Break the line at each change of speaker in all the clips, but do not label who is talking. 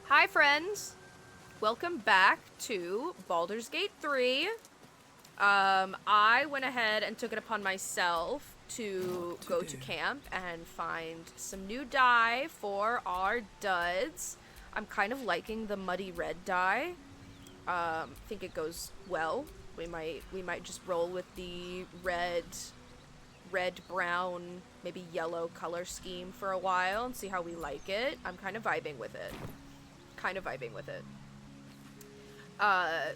Hi friends! Welcome back to Baldur's Gate 3. I went ahead and took it upon myself to go to camp and find some new dye for our duds. I'm kind of liking the muddy red dye. Think it goes well. We might just roll with the red, brown, maybe yellow color scheme for a while and see how we like it. I'm kind of vibing with it.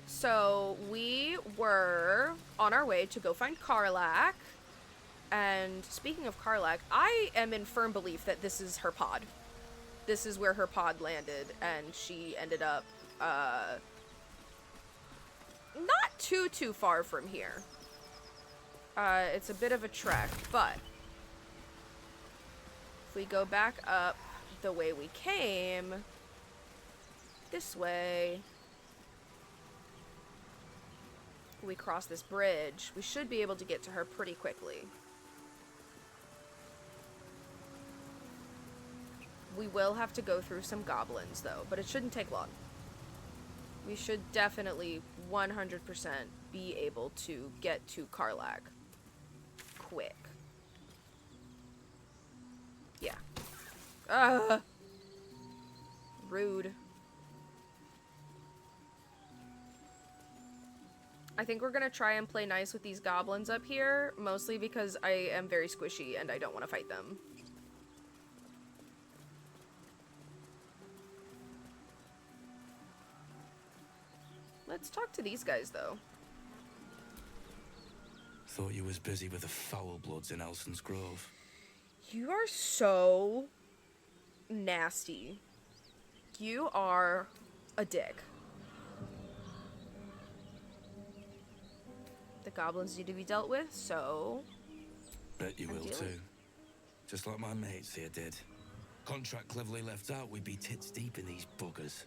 So we were on our way to go find Karlach. And speaking of Karlach, I am in firm belief that this is her pod. This is where her pod landed, and she ended up, not too far from here. It's a bit of a trek, but if we go back up the way we came, this way, we cross this bridge, we should be able to get to her pretty quickly. We will have to go through some goblins, though, but it shouldn't take long. We should definitely 100% be able to get to Karlach quick. Yeah. Rude. I think we're gonna try and play nice with these goblins up here, mostly because I am very squishy and I don't want to fight them. Let's talk to these guys, though.
Thought you was busy with the foul bloods in Elson's Grove.
You are so nasty. You are a dick. The goblins need to be dealt with, so...
Bet you will too. Just like my mates here did. Contract cleverly left out, we'd be tits deep in these buggers.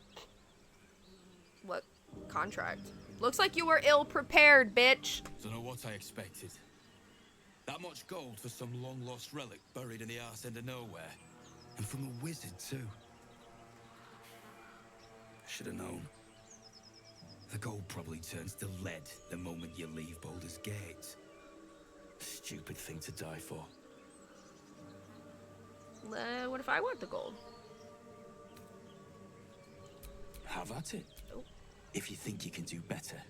What contract? Looks like you were ill-prepared, bitch.
Dunno what I expected. That much gold for some long-lost relic buried in the arse end of nowhere. And from a wizard, too. I should have known. The gold probably turns to lead the moment you leave Baldur's Gate. Stupid thing to die for.
What if I want the gold?
Have at it.
Oh.
If you think you can do better.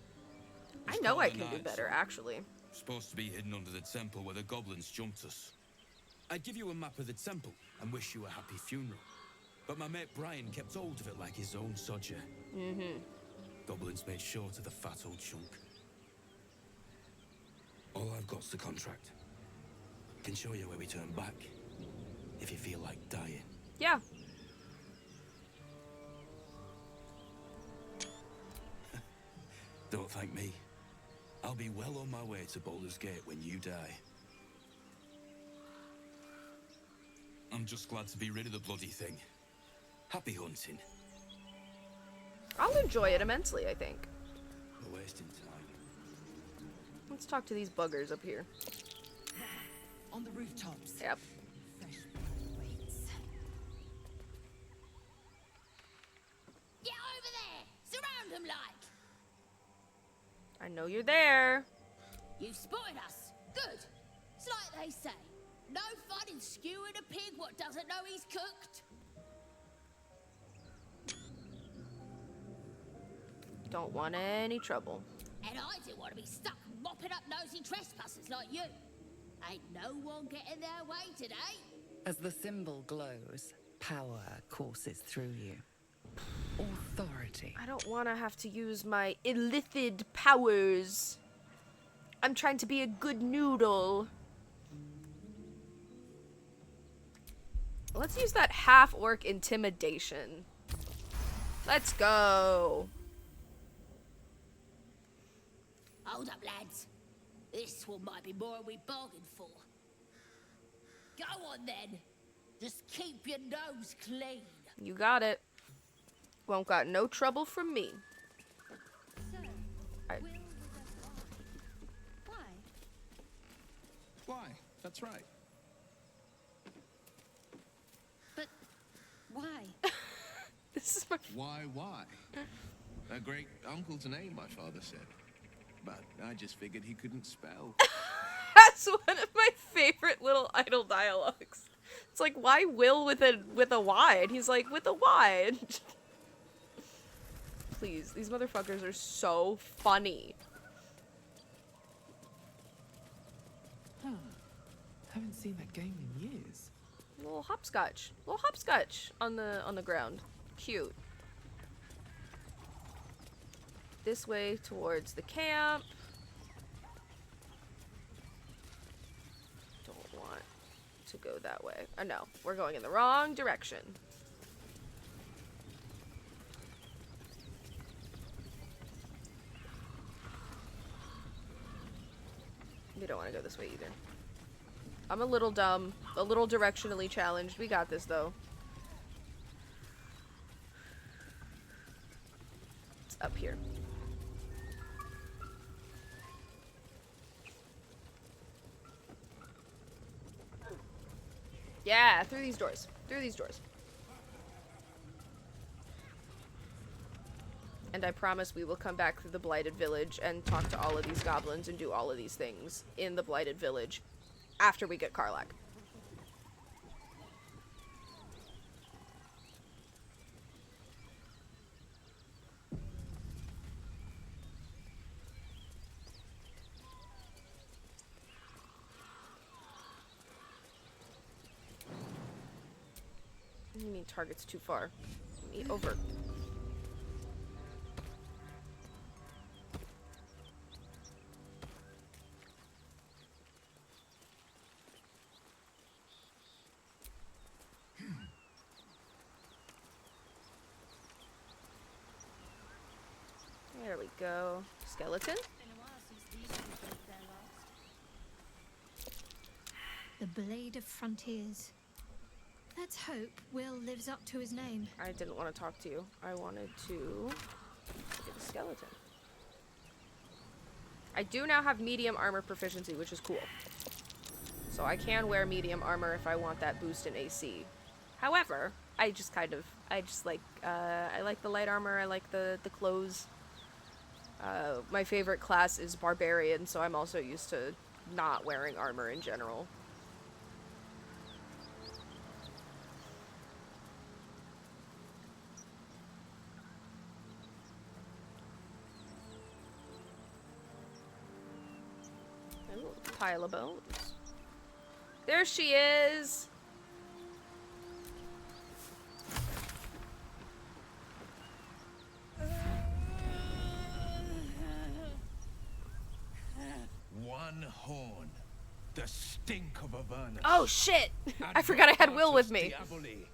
I know I can do better, actually.
Supposed to be hidden under the temple where the goblins jumped us. I'd give you a map of the temple and wish you a happy funeral. But my mate Brian kept hold of it like his own sodger. Goblins made short of the fat old chunk. All I've got's the contract. Can show you where we turn back, if you feel like dying.
Yeah.
Don't thank me. I'll be well on my way to Baldur's Gate when you die. I'm just glad to be rid of the bloody thing. Happy hunting.
I'll enjoy it immensely, I think.
We're wasting time.
Let's talk to these buggers up here.
On the rooftops.
Yep.
Fresh blood waits.
Get over there! Surround them like!
I know you're there.
You spotted us. Good. It's like they say. No fun in skewing a pig what doesn't know he's cooked.
Don't want any trouble.
And I didn't want to be stuck mopping up nosy trespassers like you. Ain't no one getting their way today.
As the symbol glows, power courses through you. Authority.
I don't want to have to use my illithid powers. I'm trying to be a good noodle. Let's use that half-orc intimidation. Let's go.
Hold up, lads. This one might be more than we bargained for. Go on, then. Just keep your nose clean.
You got it. Won't got no trouble from me.
So,
I-
Will was us all. Why?
Why? That's right.
But why?
This is my
Why? A great uncle's name, my father said. But I just figured he couldn't spell.
That's one of my favorite little idle dialogues. It's like, why Will with a Y? And he's like, with a Y. Please, these motherfuckers are so funny.
Haven't seen that game in years.
Little hopscotch on the ground. Cute. This way towards the camp. Don't want to go that way. Oh no, we're going in the wrong direction. We don't want to go this way either. I'm a little dumb, a little directionally challenged. We got this though. It's up here. Yeah, through these doors. Through these doors. And I promise we will come back through the Blighted Village and talk to all of these goblins and do all of these things in the Blighted Village after we get Karlach. What do you mean target's too far? Me over. There we go. Skeleton?
Been a while since these two broke their last. The Blade of Frontiers. Let's hope Will lives up to his name.
I didn't want to talk to you. I wanted to get a skeleton. I do now have medium armor proficiency, which is cool. So I can wear medium armor if I want that boost in AC. However, I like the light armor, I like the clothes. My favorite class is Barbarian, so I'm also used to not wearing armor in general. Ooh, pile of bones. There she is!
One horn. The stink of Avernus.
Oh shit! I forgot I had Will with me.
Diaboli.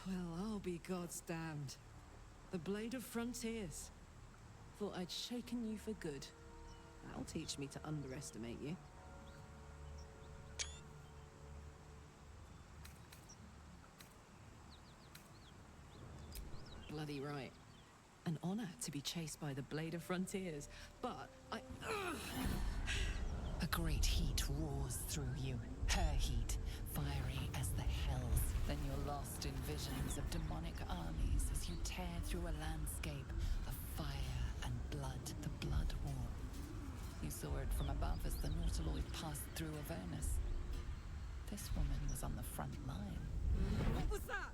Well, I'll be God's damned. The Blade of Frontiers. Thought I'd shaken you for good. That'll teach me to underestimate you. Bloody right. An honor to be chased by the Blade of Frontiers, but
A great heat roars through you, her heat, fiery as the hells. Then you're lost in visions of demonic armies as you tear through a landscape of fire and blood, the Blood War. You saw it from above as the Nautiloid passed through Avernus. This woman was on the front line.
what was that?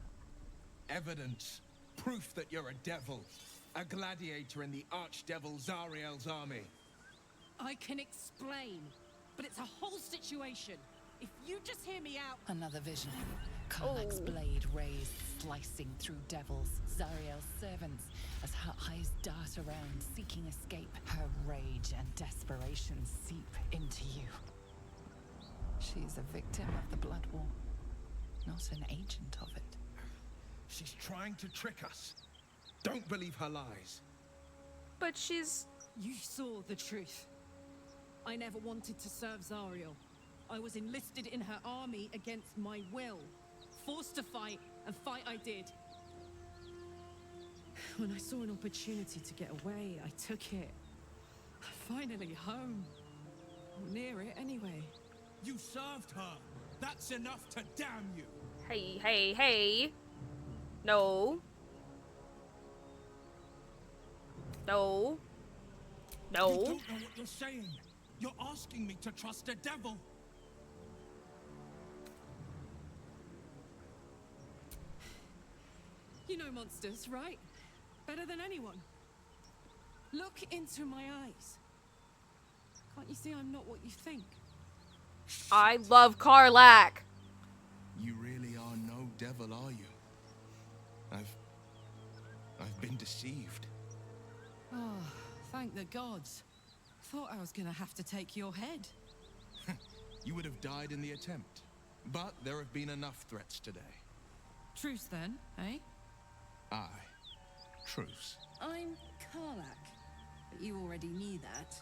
Evidence. Proof that you're a devil. A gladiator in the archdevil Zariel's army.
I can explain, but it's a whole situation. If you just hear me out.
Another vision. KARLACH'S blade raised, slicing through devils, Zariel's servants, as her eyes dart around, seeking escape. Her rage and desperation seep into you. She's a victim of the Blood War, not an agent of it.
She's trying to trick us. Don't believe her lies.
But she's...
You saw the truth. I never wanted to serve Zariel. I was enlisted in her army against my will. Forced to fight, and fight I did. When I saw an opportunity to get away, I took it. Finally home. Or near it, anyway.
You served her. That's enough to damn you.
Hey, hey, hey. No. No. No.
You don't know what you're saying. You're asking me to trust a devil.
You know monsters, right? Better than anyone. Look into my eyes. Can't you see I'm not what you think?
I love Karlach.
You really are no devil, are you? I've been deceived.
Oh, thank the gods. Thought I was gonna have to take your head.
You would have died in the attempt. But there have been enough threats today.
Truce then, eh?
Aye. Truce.
I'm Karlach, but you already knew that.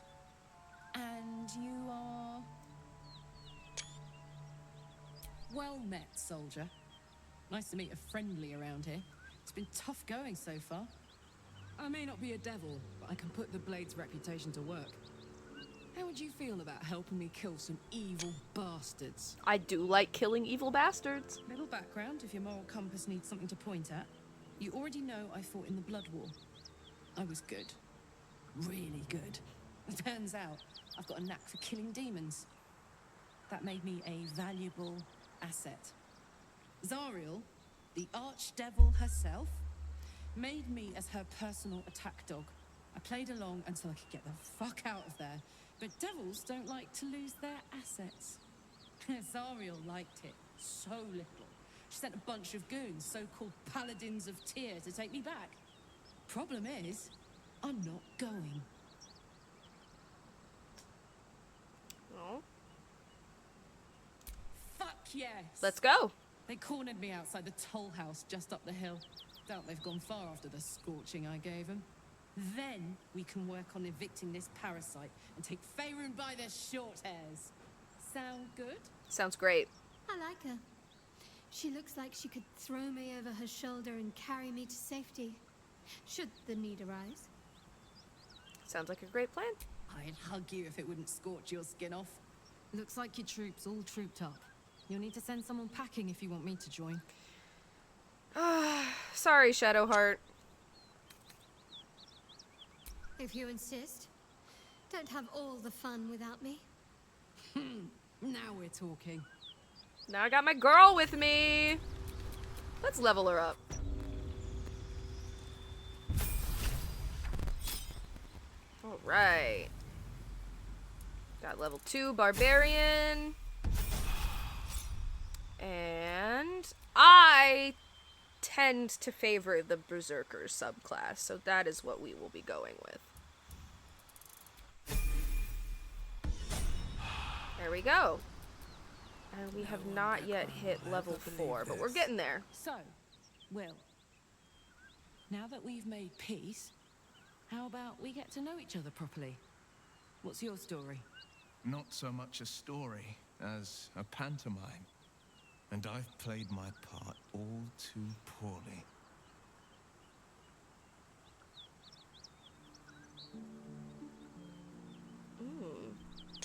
And you are... Well met, soldier. Nice to meet a friendly around here. It's been tough going so far.
I may not be a devil, but I can put the Blade's reputation to work. How would you feel about helping me kill some evil bastards?
I do like killing evil bastards.
Little background if your moral compass needs something to point at. You already know I fought in the Blood War. I was good. Really good. It turns out I've got a knack for killing demons. That made me a valuable asset. Zariel, the archdevil herself, made me as her personal attack dog. I played along until I could get the fuck out of there. But devils don't like to lose their assets. Zariel liked it so little. She sent a bunch of goons, so-called paladins of Tyr, to take me back. Problem is, I'm not going.
Oh.
Fuck yes!
Let's go.
They cornered me outside the toll house just up the hill. Doubt they've gone far after the scorching I gave them. Then we can work on evicting this parasite and take Faerun by the short hairs. Sound good?
Sounds great.
I like her. She looks like she could throw me over her shoulder and carry me to safety, should the need arise.
Sounds like a great plan.
I'd hug you if it wouldn't scorch your skin off.
Looks like your troops all trooped up. You'll need to send someone packing if you want me to join.
Sorry, Shadowheart.
If you insist. Don't have all the fun without me.
Now we're talking.
Now I got my girl with me. Let's level her up. Alright. Got level 2 Barbarian. And I tend to favor the Berserker subclass, so that is what we will be going with. There we go. And we have not yet hit level 4, but we're getting there.
So, Will, now that we've made peace, how about we get to know each other properly? What's your story?
Not so much a story as a pantomime. And I've played my part all too poorly.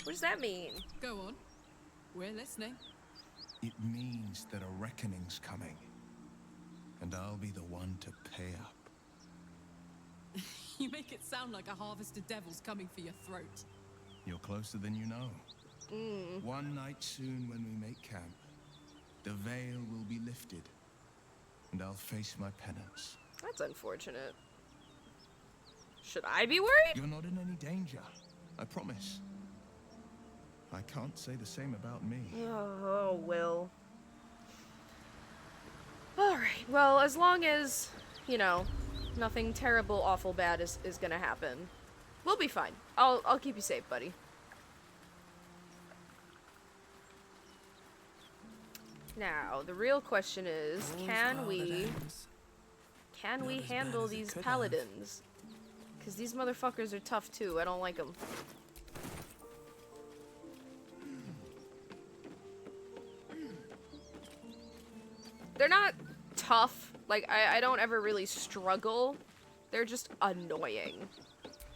What does that mean?
Go on. We're listening.
It means that a reckoning's coming. And I'll be the one to pay up.
You make it sound like a harvest of devils coming for your throat.
You're closer than you know. One night soon when we make camp, the veil will be lifted, and I'll face my penance.
That's unfortunate. Should I be worried?
You're not in any danger, I promise. I can't say the same about me.
Oh, Will. Alright, well, as long as, you know, nothing terrible, awful bad is gonna happen, we'll be fine. I'll keep you safe, buddy. Now, the real question is, can we handle these paladins? Because these motherfuckers are tough too. I don't like them. They're not tough. Like, I don't ever really struggle. They're just annoying.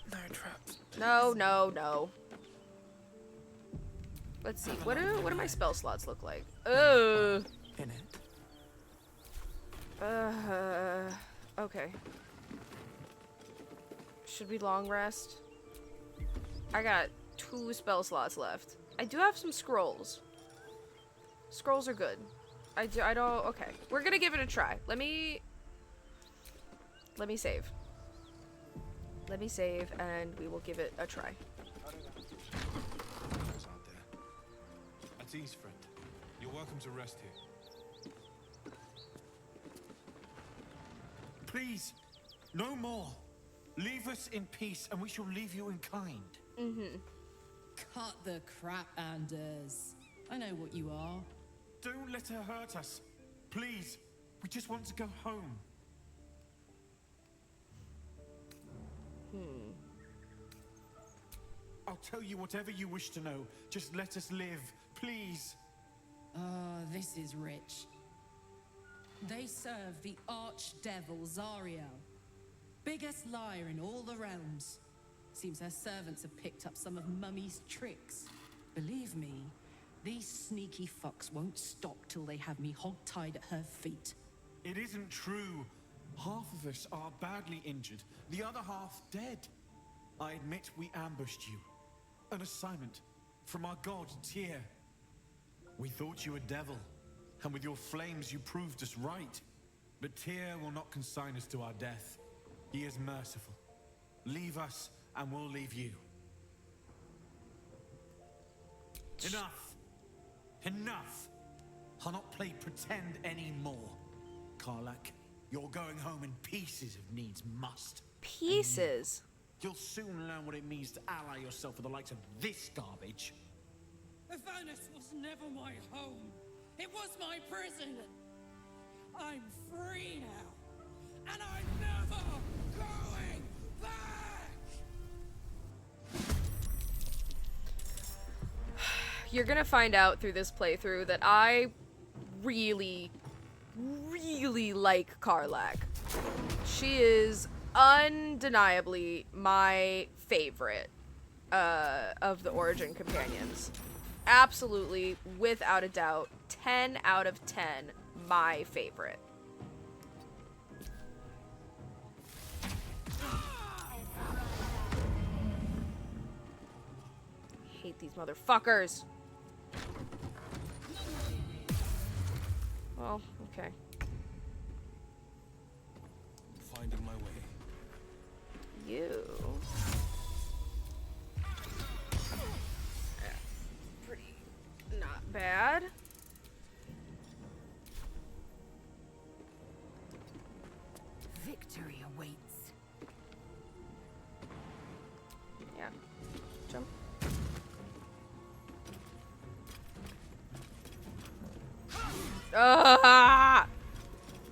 They're trapped.
No, no, no. Let's see. What do my spell slots look like? Oh.
In it.
Okay. Should we long rest? I got 2 spell slots left. I do have some scrolls. Scrolls are good. I don't, okay. We're gonna give it a try. Let me save. Let me save, and we will give it a try.
At ease, friend. You're welcome to rest here.
Please, no more. Leave us in peace, and we shall leave you in kind.
Cut the crap, Anders. I know what you are.
Don't let her hurt us. Please, we just want to go home. I'll tell you whatever you wish to know. Just let us live, please.
Ah, this is rich. They serve the archdevil Zariel. Biggest liar in all the realms. Seems her servants have picked up some of Mummy's tricks. Believe me, these sneaky fucks won't stop till they have me hog-tied at her feet.
It isn't true. Half of us are badly injured, the other half dead. I admit we ambushed you. An assignment from our god, Tyr. We thought you a devil, and with your flames you proved us right. But Tyr will not consign us to our death. He is merciful. Leave us, and we'll leave you. Enough! Enough! I'll not play pretend anymore. Karlach, you're going home in pieces if needs must.
Pieces?
You'll soon learn what it means to ally yourself with the likes of this garbage.
Avernus was never my home. It was my prison. I'm free now. And I'm never going back!
You're gonna find out through this playthrough that I really, really like Karlach. She is undeniably my favorite of the Origin companions. Absolutely, without a doubt, 10 out of 10, my favorite. Hate these motherfuckers. Well, okay.
Finding my way.
You. Pretty not bad.
Victory awaits.
Yeah. Jump.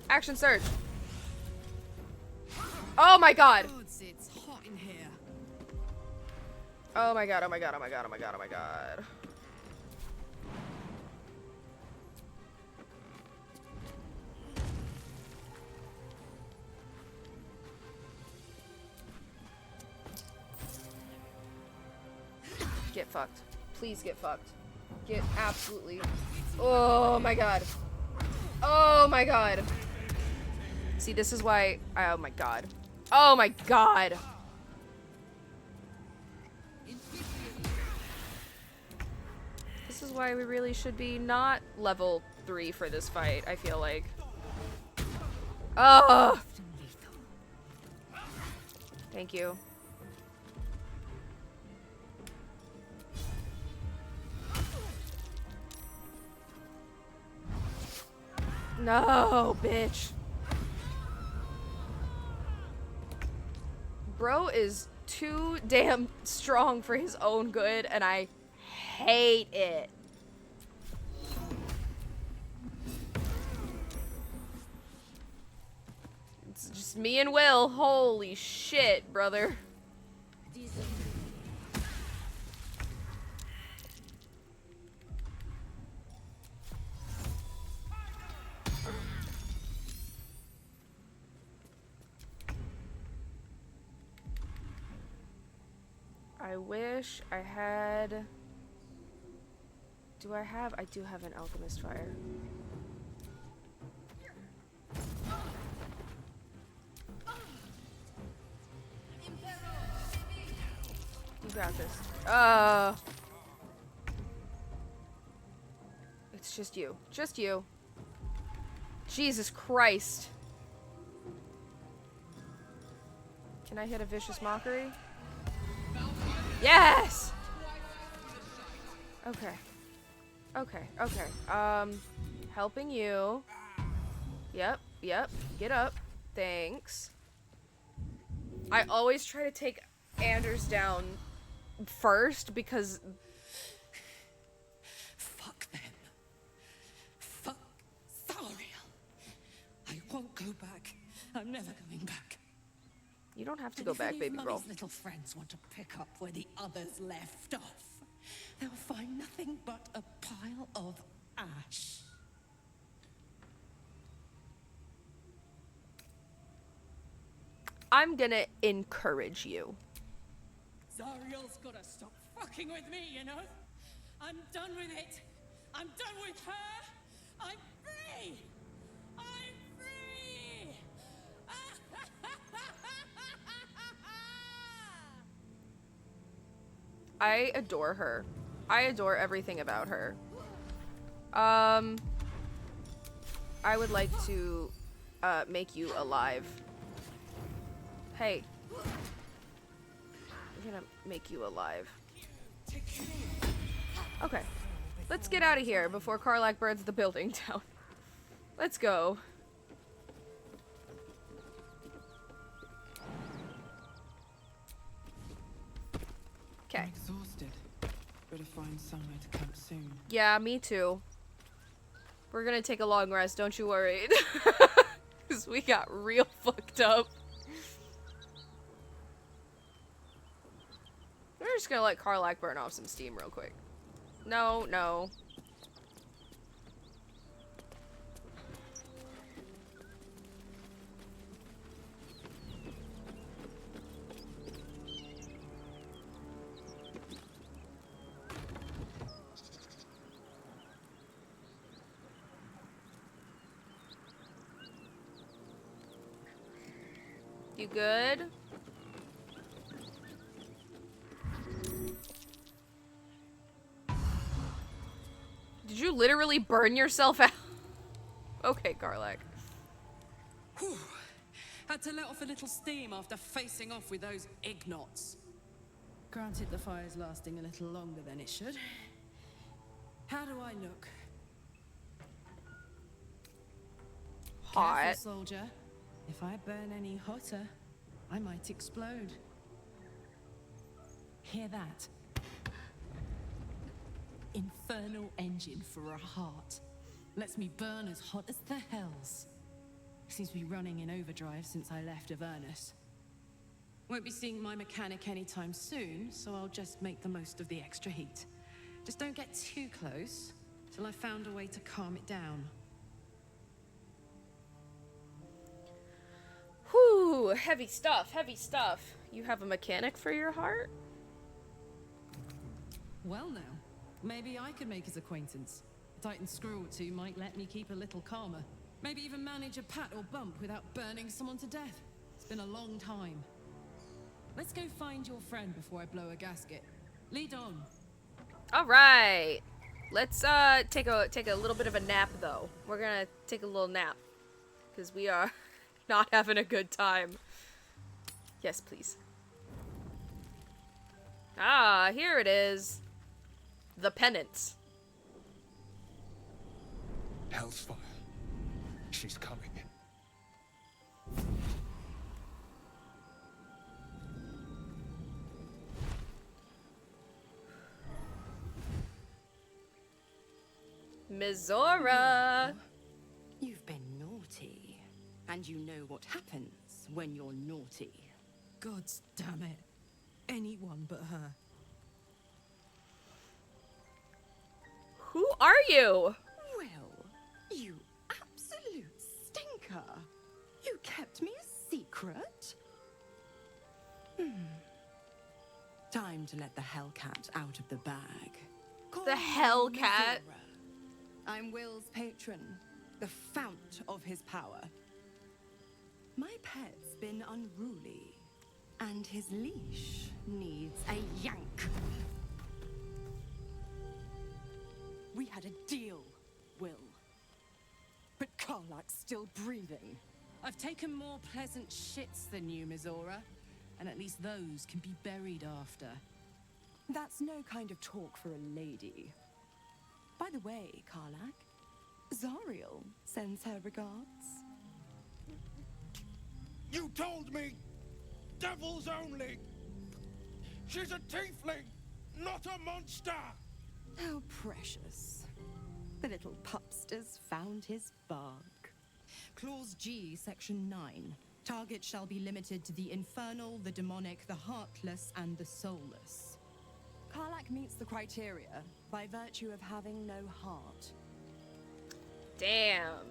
Action surge. Oh my god.
It's hot in here.
Oh my god, oh my god, oh my god, oh my god, oh my god. Get fucked. Please get fucked. Get absolutely. Oh my god. Oh my god. See, this is why. Oh my god. Oh my god. This is why we really should be not level 3 for this fight, I feel like. Oh! Thank you. No, bitch. Bro is too damn strong for his own good, and I hate it. It's just me and Will. Holy shit, brother. I wish I had Do I have? I do have an alchemist fire. You got this. It's just you. Just you. Jesus Christ. Can I hit a vicious mockery? Yes! Okay. Okay, okay. Helping you. Yep, yep. Get up. Thanks. I always try to take Anders down first because...
Fuck them. Fuck Thariel. I won't go back. I'm never going back.
You don't have to go back, baby girl.
If little friends want to pick up where the others left off, they'll find nothing but a pile of ash.
I'm gonna encourage you.
Zariel's gotta stop fucking with me, you know? I'm done with it. I'm done with her. I'm free. I'm free.
I adore her. I adore everything about her. I would like to make you alive. Hey. I'm gonna make you alive. Okay. Let's get out of here before Karlach burns the building down. Let's go. Okay.
I'm exhausted. Better find somewhere to camp soon.
Yeah, me too. We're gonna take a long rest, don't you worry. Because we got real fucked up. We're just gonna let Karlach burn off some steam real quick. No, no. You good? Did you literally burn yourself out? Okay, Karlach.
Whew. Had to let off a little steam after facing off with those ignots. Granted, the fire's lasting a little longer than it should. How do I look?
Hot.
Careful, soldier. If I burn any hotter, I might explode. Hear that? Infernal engine for a heart. Lets me burn as hot as the hells. Seems to be running in overdrive since I left Avernus. Won't be seeing my mechanic anytime soon, so I'll just make the most of the extra heat. Just don't get too close till I've found a way to calm it down.
Whew, heavy stuff, heavy stuff. You have a mechanic for your heart?
Well now, maybe I could make his acquaintance. A tightened screw or two might let me keep a little calmer. Maybe even manage a pat or bump without burning someone to death. It's been a long time. Let's go find your friend before I blow a gasket. Lead on.
All right. Let's take a little bit of a nap though. We're gonna take a little nap because we are not having a good time. Yes, please. Ah, here it is. The penance.
Hell's fire. She's coming.
Mizora.
You've been naughty, and you know what happens when you're naughty.
Gods damn it. Anyone but her.
Who are you?
Well, you absolute stinker. You kept me a secret? Time to let the Hellcat out of the bag.
The Hellcat.
I'm Will's patron, the fount of his power. My pet's been unruly, and his leash needs a yank. We had a deal, Will. But Karlach's still breathing.
I've taken more pleasant shits than you, Mizora, and at least those can be buried after.
That's no kind of talk for a lady. By the way, Karlach, Zariel sends her regards.
You told me devils only. She's a tiefling, not a monster.
How precious. The little pupster's found his bark.
Clause G, Section 9. Target shall be limited to the infernal, the demonic, the heartless, and the soulless.
Karlach meets the criteria by virtue of having no heart.
Damn.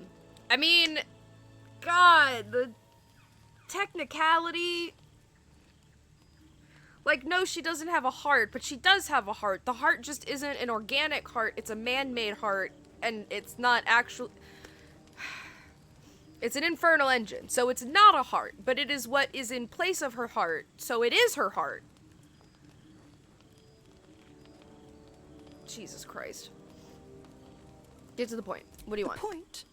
I mean, God, the technicality. Like, no, she doesn't have a heart, but she does have a heart. The heart just isn't an organic heart, it's a man-made heart, and it's not actually... It's an infernal engine, so it's not a heart, but it is what is in place of her heart, so it is her heart. Jesus Christ. Get to the point. What do you want?
The point?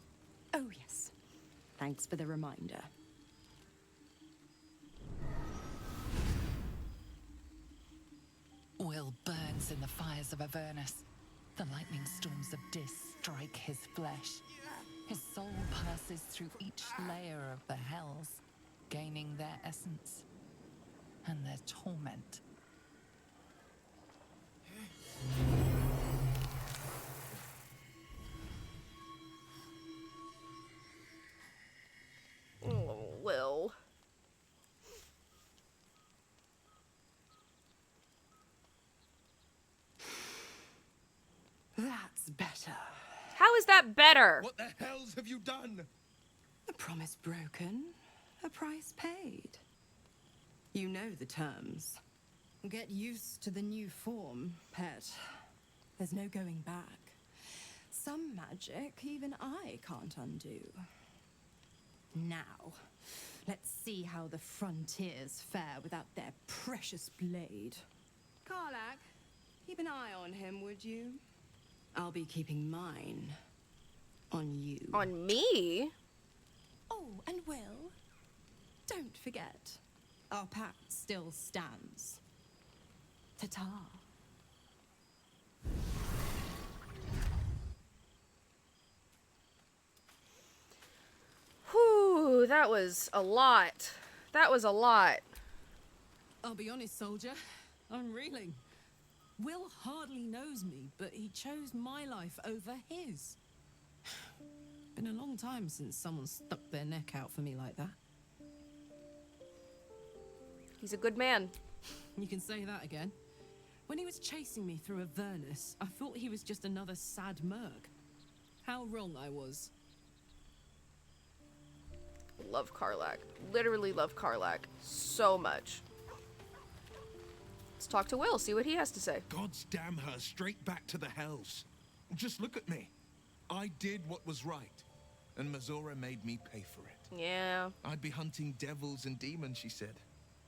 Oh, yes. Thanks for the reminder.
Will burns in the fires of Avernus. The lightning storms of Dis strike his flesh. His soul passes through each layer of the hells, gaining their essence and their torment.
Oh, Will.
That's better.
How is that better?
What the hells have you done?
A promise broken, a price paid. You know the terms.
Get used to the new form, pet.
There's no going back. Some magic even I can't undo. Now, let's see how the frontiers fare without their precious blade. Karlach, keep an eye on him, would you? I'll be keeping mine on you.
On me?
Oh, and Will, don't forget, our pact still stands. Ta-ta.
Whew, that was a lot. That was a lot.
I'll be honest, soldier. I'm reeling. Will hardly knows me, but he chose my life over his. Been a long time since someone stuck their neck out for me like that.
He's a good man.
You can say that again. When he was chasing me through Avernus, I thought he was just another sad merc. How wrong I was.
Love Karlach. Literally love Karlach so much. Let's talk to Will, see what he has to say.
God's damn her, straight back to the hells. Just look at me. I did what was right, and Mizora made me pay for it.
Yeah.
I'd be hunting devils and demons, she said.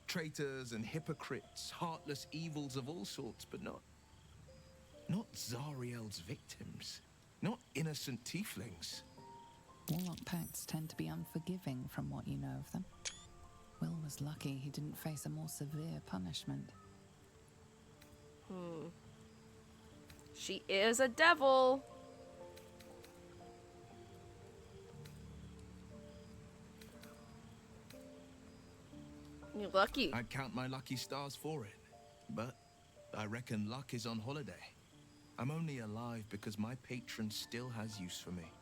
Traitors and hypocrites, heartless evils of all sorts, but not Zariel's victims. Not innocent tieflings.
Warlock pacts tend to be unforgiving from what you know of them. Will was lucky he didn't face a more severe punishment.
She is a devil. You're lucky.
I'd count my lucky stars for it, but I reckon luck is on holiday. I'm only alive because my patron still has use for me.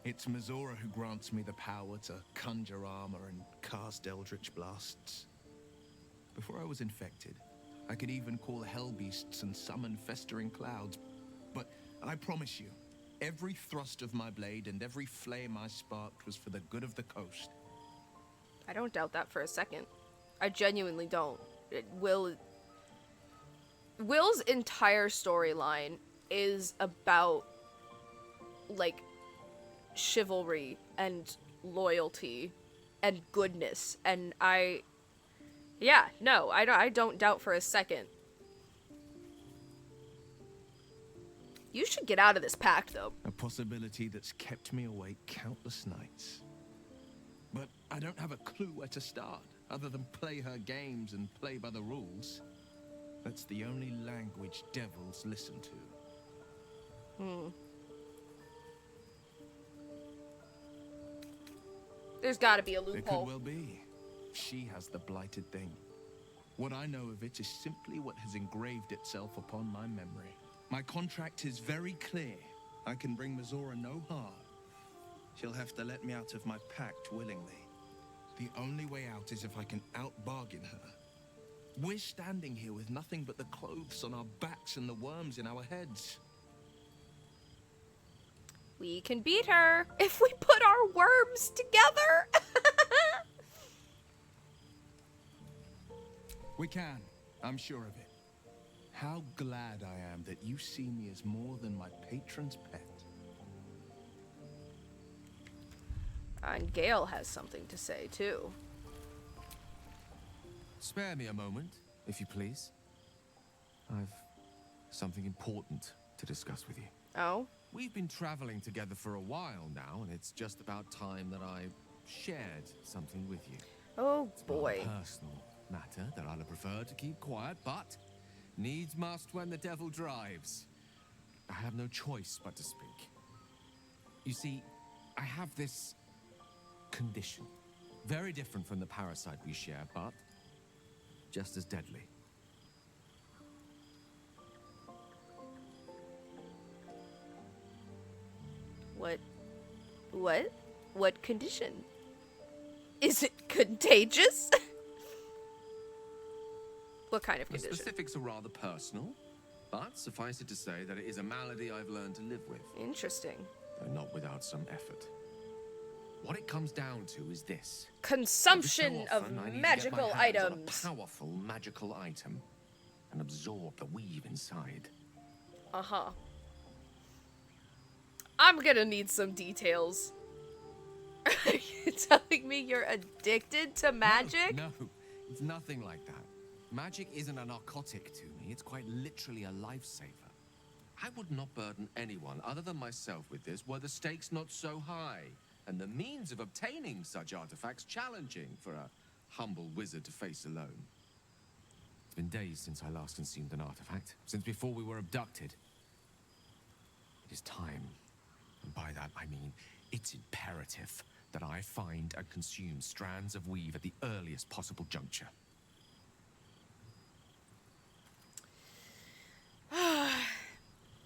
It's Mizora who grants me the power to conjure armor and cast eldritch blasts. Before I was infected, I could even call hell beasts and summon festering clouds. But I promise you, every thrust of my blade and every flame I sparked was for the good of the coast.
I don't doubt that for a second. I genuinely don't. Will... Will's entire storyline is about, like, chivalry and loyalty and goodness, and I don't doubt for a second. You should get out of this pact, though.
A possibility that's kept me awake countless nights. But I don't have a clue where to start, other than play her games and play by the rules. That's the only language devils listen to.
There's gotta be a
It could
loophole.
well be. She has the blighted thing. What I know of it is simply what has engraved itself upon my memory. My contract is very clear. I can bring Mizora no harm. She'll have to let me out of my pact willingly. The only way out is if I can out-bargain her. We're standing here with nothing but the clothes on our backs and the worms in our heads.
We can beat her if we put our worms together.
We can. I'm sure of it. How glad I am that you see me as more than my patron's pet.
And Gale has something to say, too.
Spare me a moment, if you please. I've something important to discuss with you.
Oh?
We've been traveling together for a while now, and it's just about time that I shared something with you.
Oh, boy.
It's not a personal matter that I'd have preferred to keep quiet, but needs must when the devil drives. I have no choice but to speak. You see, I have this condition. Very different from the parasite we share, but just as deadly.
What condition? Is it contagious? What kind of
The
condition?
specifics are rather personal, but suffice it to say that it is a malady I've learned to live with.
Interesting.
Though not without some effort. What it comes down to is this.
Consumption
So
of
often, I need to get
magical
my hands on
items.
a powerful magical item and absorb the weave inside.
Uh-huh. I'm gonna need some details. Are you telling me you're addicted to magic?
No, it's nothing like that. Magic isn't a narcotic to me. It's quite literally a lifesaver. I would not burden anyone other than myself with this were the stakes not so high, and the means of obtaining such artifacts challenging for a humble wizard to face alone. It's been days since I last consumed an artifact, since before we were abducted. It is time, and by that I mean it's imperative that I find and consume strands of weave at the earliest possible juncture.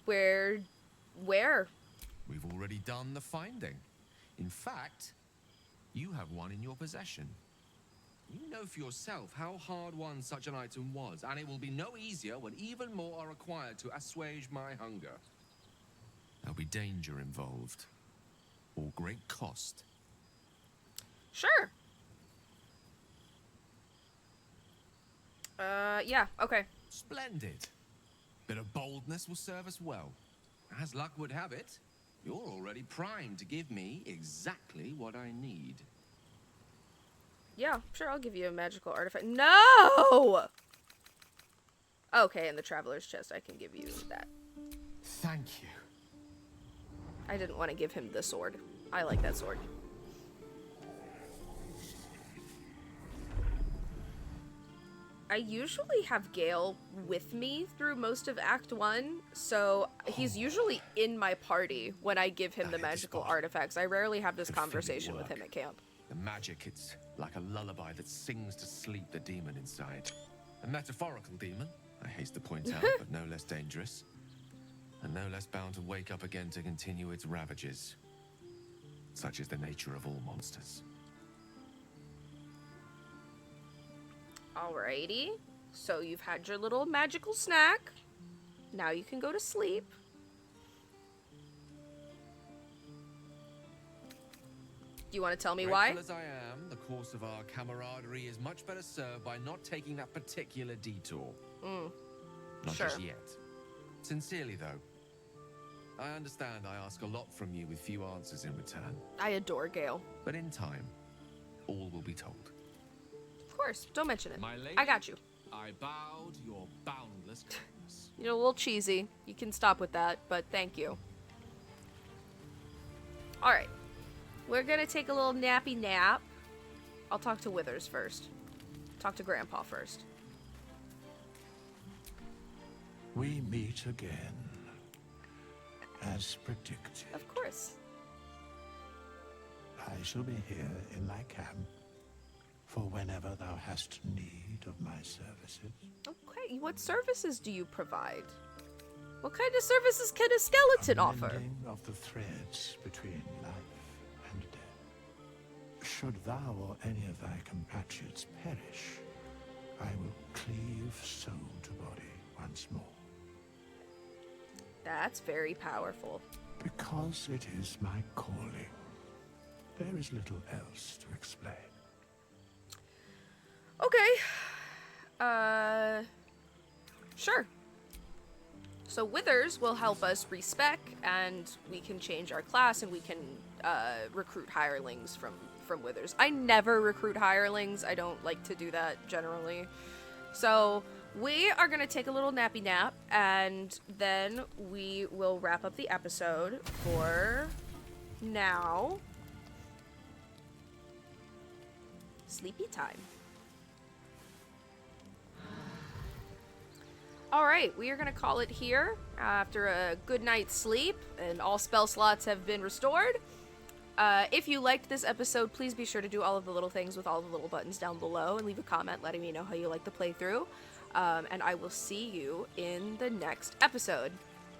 Where?
We've already done the finding. In fact, you have one in your possession. You know for yourself how hard-won such an item was, and it will be no easier when even more are required to assuage my hunger. There'll be danger involved, or great cost.
Sure. Yeah, okay.
Splendid. Bit of boldness will serve us well. As luck would have it, you're already primed to give me exactly what I need.
Yeah, sure, I'll give you a magical artifact. No! Okay, in the Traveler's Chest, I can give you that.
Thank you.
I didn't want to give him the sword. I like that sword. I usually have Gale with me through most of Act 1, so he's usually in my party when I give him the magical artifacts. I rarely have this conversation with him at camp.
The magic, it's like a lullaby that sings to sleep the demon inside. A metaphorical demon, I haste to point out, but no less dangerous. And no less bound to wake up again to continue its ravages. Such is the nature of all monsters.
Alrighty, so you've had your little magical snack. Now you can go to sleep. Do you want to tell me why?
Grateful as I am, the course of our camaraderie is much better served by not taking that particular detour.
Not
Sure.
just yet. Sincerely, though, I understand I ask a lot from you with few answers in return.
I adore Gale.
But in time, all will be told.
Of course. Don't mention it.
My lady,
I got you.
I bow to your boundless kindness.
You're a little cheesy. You can stop with that, but thank you. Alright. We're gonna take a little nappy nap. I'll talk to Withers first. Talk to Grandpa first.
We meet again, as predicted.
Of course.
I shall be here in thy camp for whenever thou hast need of my services.
Okay, what services do you provide? What kind of services can a skeleton offer?
Mending of the threads between life and death. Should thou or any of thy compatriots perish, I will cleave soul to body once more.
That's very powerful.
Because it is my calling. There is little else to explain.
Okay. Sure. So Withers will help us respec, and we can change our class, and we can recruit hirelings from Withers. I never recruit hirelings. I don't like to do that generally. So we are going to take a little nappy nap, and then we will wrap up the episode for now. Sleepy time. Alright, we are going to call it here after a good night's sleep and all spell slots have been restored. If you liked this episode, please be sure to do all of the little things with all the little buttons down below and leave a comment letting me know how you like the playthrough. And I will see you in the next episode.